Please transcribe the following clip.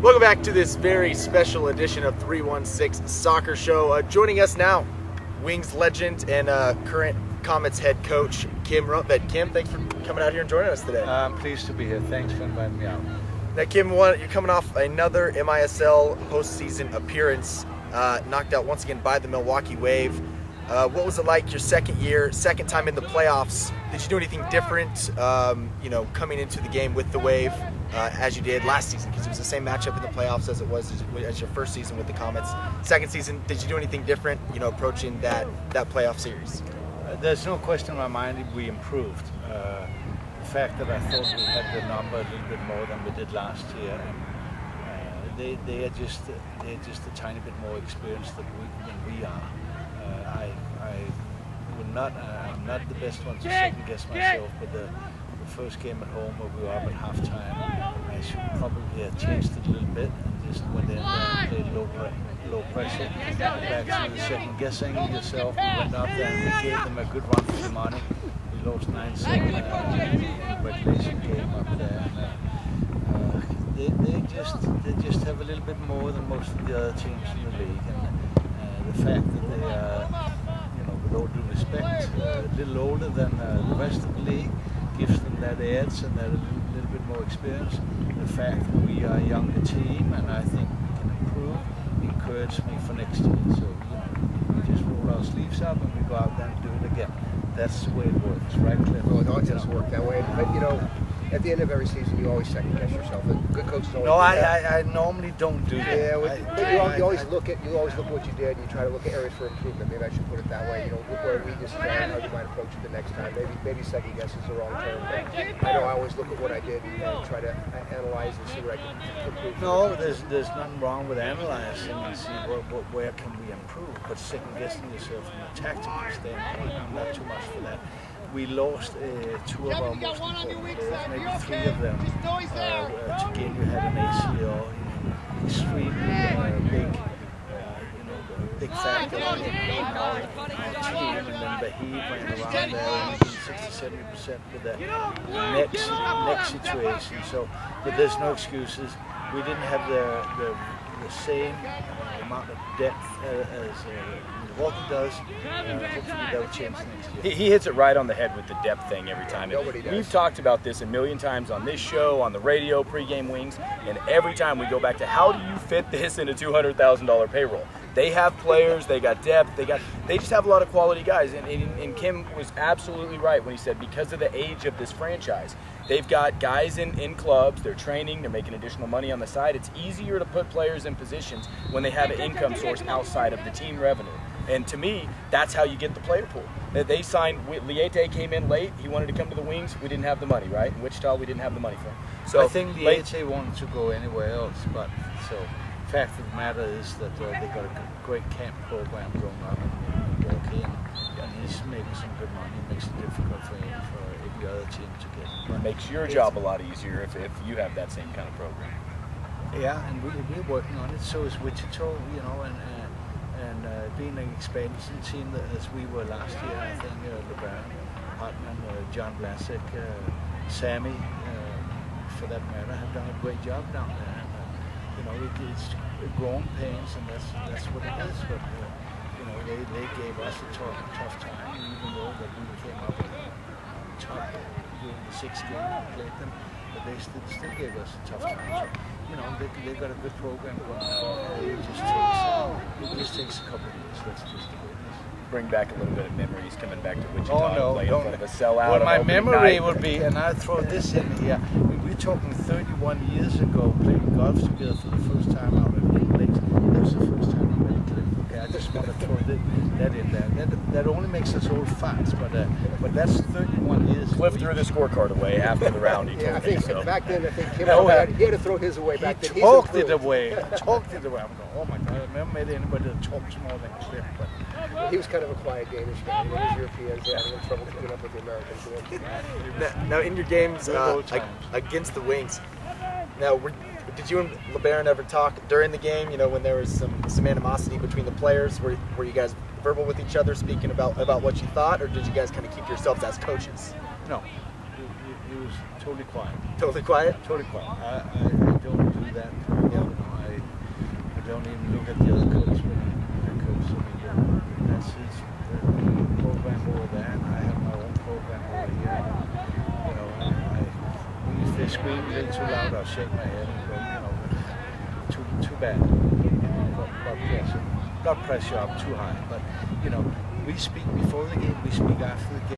Welcome back to this very special edition of 316 Soccer Show. Joining us now, Wings legend and current Comets head coach, KIM ROENTVED. Kim, thanks for coming out here and joining us today. I'm pleased to be here. Thanks for inviting me out. Now, Kim, you're coming off another MISL postseason appearance, knocked out once again by the Milwaukee Wave. What was it like your second year, second time in the playoffs? Did you do anything different, coming into the game with the Wave as you did last season? Because it was the same matchup in the playoffs as it was as your first season with the Comets. Second season, did you do anything different, approaching that playoff series? There's no question in my mind we improved. The fact that I thought we had the number a little bit more than we did last year, and they are just a tiny bit more experienced than we are. I'm not the best one to second guess myself, but the first game at home where we were up at halftime, I should probably have changed it a little bit and just went in there and played low pressure. Back to the second guessing yourself, we went up there and we gave them a good run for the money. We lost 9-7 in the regulation game up there. And, they just have a little bit more than most of the other teams in the league, and the fact that they are, with all due respect, a little older than the rest of the league gives them that edge and that a little bit more experience. The fact that we are a younger team and I think we can improve encourages me for next year. So we just roll our sleeves up and we go out there and do it again. That's the way it works, right, Cliff? Well, it always does work that way. But at the end of every season, you always second guess yourself. Good coaches always. No, I normally don't do that. Yeah, you always look at what you did, and you try to look at areas for improvement. Maybe I should put it that way. Look where weaknesses are and how you might approach it the next time. Maybe second guess is the wrong term, but I know I always look at what I did and try to analyze and see where I can improve. No, there's nothing wrong with analyzing and see where can we improve. But second guessing yourself from a tactical standpoint, I'm not too much for that. We lost two of our most important players, maybe three of them. Again, you had an ACL, extremely big factor in our team, and then Bahid went around there and 60-70% with the neck situation. So, but there's no excuses. We didn't have the same amount of depth as Milwaukee does. Hopefully that will change next year. He hits it right on the head with the depth thing every time. Nobody does. We've talked about this a million times on this show, on the radio, pregame Wings, and every time we go back to how do you fit this in a $200,000 payroll? They have players, they got depth, they just have a lot of quality guys. And Kim was absolutely right when he said because of the age of this franchise, they've got guys in clubs, they're training, they're making additional money on the side. It's easier to put players in positions when they have an income source outside of the team revenue. And to me, that's how you get the player pool. They signed, Liete came in late, he wanted to come to the Wings, we didn't have the money, right? In Wichita, we didn't have the money for him. So I think Liete wanted to go anywhere else, but the fact of the matter is that they got a great camp program going on in Milwaukee, and he's making some good money. It makes it difficult for every other team to get. It makes your job a lot easier if you have that same kind of program. Yeah, and we're working on it. So is Wichita, and being an expansion team as we were last year. I think LeBaron, Hartman, John Blasek, Sammy, for that matter, have done a great job down there. It's growing pains, and that's what it is. But they gave us a tough time, even though that we came up on top during the 6th game and played them. But they still gave us a tough time. So, they got a good program going on. It just takes a couple of years. That's just the way it is. Bring back a little bit of memories coming back to Wichita. Oh no, play in front of a sellout. Well, my memory would be, and I throw this in here. We're talking 31 years ago, playing golf together for the first time out at Lake Lakes. That was the first time we met Cliff. Okay, I just want to throw that in there. That only makes us old fast, but that's 31 years. Cliff threw the scorecard away after the round. He told I think me, so. back then, I think Kim had to throw his away back then. He talked it away. Talked it away. I'm going, oh my God, I've never met anybody that talks more than Cliff. But he was kind of a quiet Danish guy. He was Europeans, having trouble keeping up with the Americans. Now in your games against the Wings, did you and LeBaron ever talk during the game? When there was some animosity between the players, were you guys verbal with each other, speaking about what you thought, or did you guys kind of keep yourselves as coaches? No, he was totally quiet. Totally quiet? Totally quiet. I don't do that. don't even look at the other coach when I coach. I mean, that's his program over there, and I have my own program over here. You know, if they scream a little too loud, I'll shake my head and go, you know, too bad. Blood pressure up too high. But you know, we speak before the game, we speak after the game.